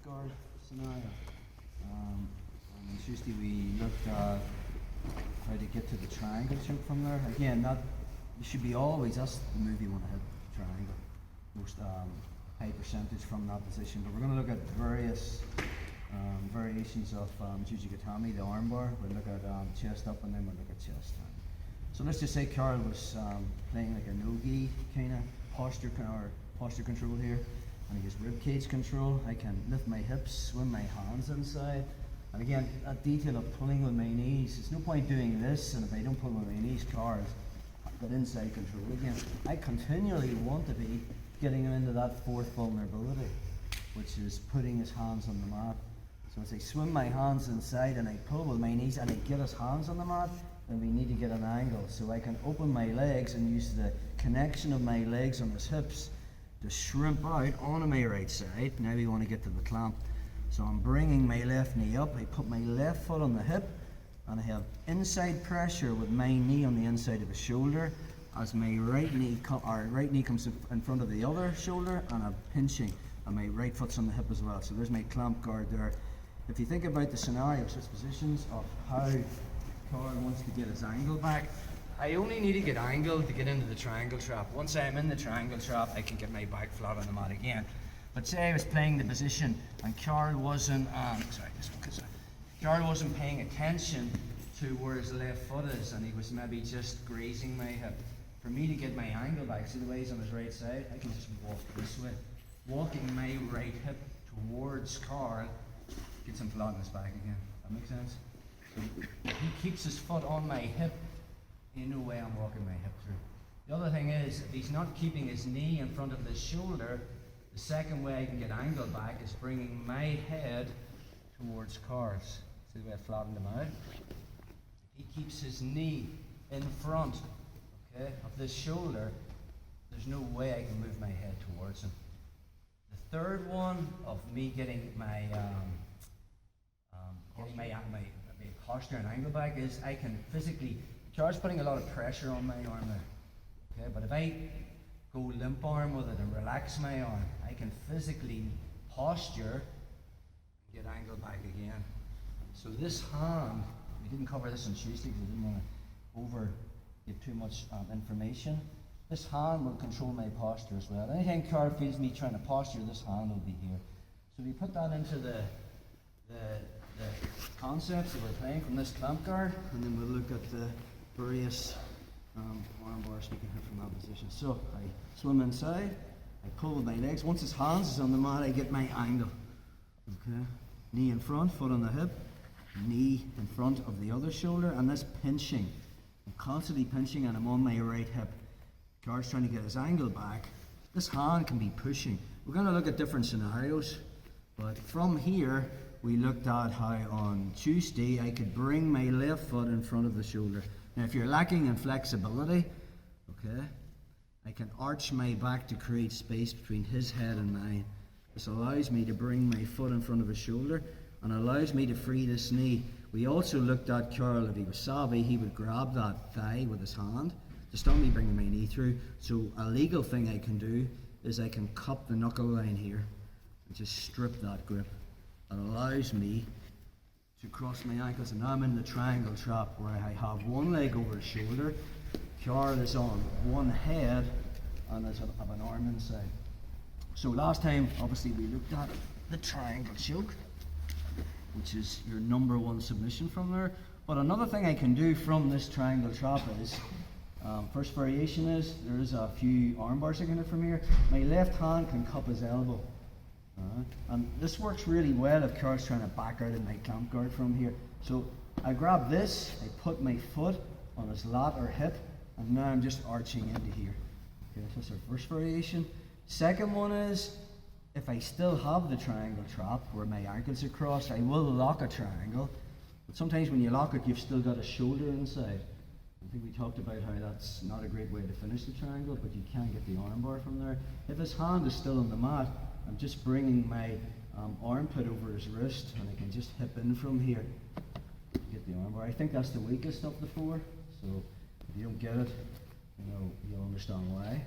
guard scenario. On Tuesday we looked at how to get to the triangle choke from there. Again, that you should be always, that's the move you want to hit, triangle. Most high percentage from that position. But we're going to look at various variations of Jujikatami, the armbar. We'll look at chest up and then we'll look at chest down. So let's just say Carl was playing like a no-gi kind of posture control here. And he has rib cage control. I can lift my hips, swim my hands inside. And again, that detail of pulling with my knees. There's no point doing this, and if I don't pull with my knees, Carl got inside control again. I continually want to be getting him into that fourth vulnerability, which is putting his hands on the mat. So as I swim my hands inside and I pull with my knees and I get his hands on the mat, then we need to get an angle. So I can open my legs and use the connection of my legs on his hips to shrimp out onto my right side. Now we want to get to the clamp. So I'm bringing my left knee up, I put my left foot on the hip, and I have inside pressure with my knee on the inside of the shoulder as my right knee comes in front of the other shoulder, and I'm pinching, and my right foot's on the hip as well. So there's my clamp guard there. If you think about the scenarios, those positions of how Carl wants to get his angle back, I only need to get angled to get into the triangle trap. Once I'm in the triangle trap, I can get my back flat on the mat again. But say I was playing the position and Carl wasn't, Carl wasn't paying attention to where his left foot is, and he was maybe just grazing my hip. For me to get my angle back, see the way he's on his right side, I can just walk this way. Walking my right hip towards Carl gets him flat on his back again. That makes sense? So he keeps his foot on my hip, in no way I'm walking my hip through. The other thing is, if he's not keeping his knee in front of the shoulder, the second way I can get angle back is bringing my head towards Carl's. See the way I flattened him out? If he keeps his knee in front, okay, of this shoulder, there's no way I can move my head towards him. The third one of me getting my posture and angle back is I can physically, Charles putting a lot of pressure on my arm there, okay, but if I go limp arm with it and relax my arm, I can physically posture and get angle back again. So this hand, we didn't cover this on Tuesday because I didn't want to give too much information. This hand will control my posture as well. Anytime Carl feels me trying to posture, this hand will be here. So we put that into the concepts that we're playing from this clamp guard, and then we'll look at the various arm bars we can hit from that position. So I swim inside, I pull with my legs. Once his hands is on the mat, I get my angle. Okay, knee in front, foot on the hip, knee in front of the other shoulder, and this pinching. I'm constantly pinching, and I'm on my right hip. Carl's trying to get his angle back. This hand can be pushing. We're going to look at different scenarios, but from here we looked at how on Tuesday I could bring my left foot in front of the shoulder. Now if you're lacking in flexibility, okay, I can arch my back to create space between his head and mine. This allows me to bring my foot in front of his shoulder and allows me to free this knee. We also looked at Carl, if he was savvy, he would grab that thigh with his hand to stop me bringing my knee through. So a legal thing I can do is I can cup the knuckle line here and just strip that grip. It allows me to cross my ankles, and now I'm in the triangle trap where I have one leg over his shoulder, Carl is on one head, and I have an arm inside. So last time, obviously, we looked at the triangle choke, which is your number one submission from there. But another thing I can do from this triangle trap is, first variation is, there is a few arm bars I can hit from here. My left hand can cup his elbow. And this works really well if Carl's trying to back out of my clamp guard from here. So I grab this, I put my foot on his lat or hip, and now I'm just arching into here. Okay, so that's our first variation. Second one is, if I still have the triangle trap where my ankles are crossed, I will lock a triangle. But sometimes when you lock it, you've still got a shoulder inside. I think we talked about how that's not a great way to finish the triangle, but you can get the arm bar from there. If his hand is still on the mat, I'm just bringing my armpit over his wrist, and I can just hip in from here to get the arm bar. I think that's the weakest of the four, so if you don't get it, you'll understand why.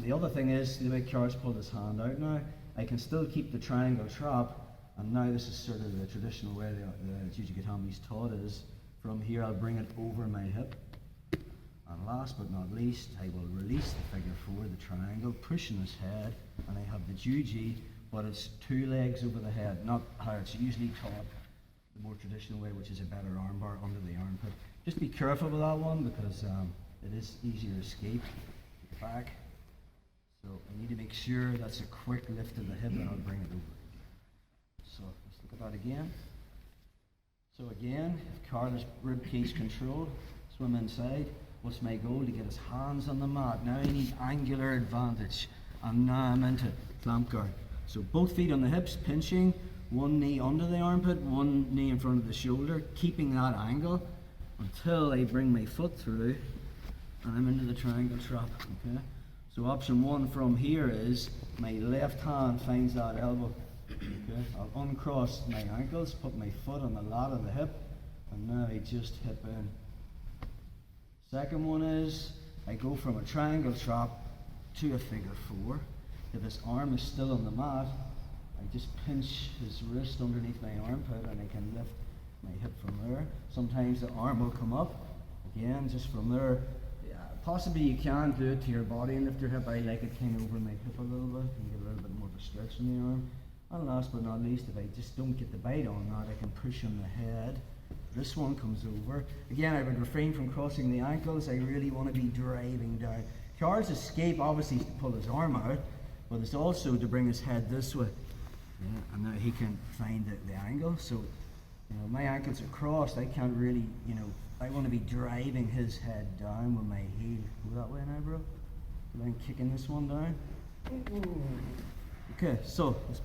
The other thing is, the way Carl's pulled his hand out now, I can still keep the triangle trap, And now this is sort of the traditional way the Jiu-Jitsu is taught is, from here I'll bring it over my hip. And last but not least, I will release the figure four, the triangle, pushing his head, and I have the Juji, but it's two legs over the head, not how it's usually taught, the more traditional way, which is a better armbar under the armpit. Just be careful with that one because it is easier to escape. Back. So I need to make sure that's a quick lift of the hip and I'll bring it over. So let's look at that again. So again, if Carla's rib cage controlled, swim inside. What's my goal? To get his hands on the mat. Now I need angular advantage. And now I'm into clamp guard. So both feet on the hips, pinching, one knee under the armpit, one knee in front of the shoulder, keeping that angle until I bring my foot through and I'm into the triangle trap. Okay? So option one from here is my left hand finds that elbow. Okay? I'll uncross my ankles, put my foot on the lat of the hip, and now I just hip in. Second one is I go from a triangle trap to a figure four. If his arm is still on the mat, I just pinch his wrist underneath my armpit and I can lift my hip from there. Sometimes the arm will come up. Again, just from there. Possibly you can do it to your body and lift your hip. I like it kind of over my hip a little bit and get a little bit more of a stretch in the arm. And last but not least, if I just don't get the bite on that, I can push on the head. This one comes over. Again, I would refrain from crossing the ankles. I really want to be driving down. Charles' escape obviously is to pull his arm out, but it's also to bring his head this way. Yeah, and now he can find the angle. So, you know, my ankles are crossed. I can't really, you know, I want to be driving his head down with my heel. Go that way now, bro. And then kicking this one down. Okay, so let's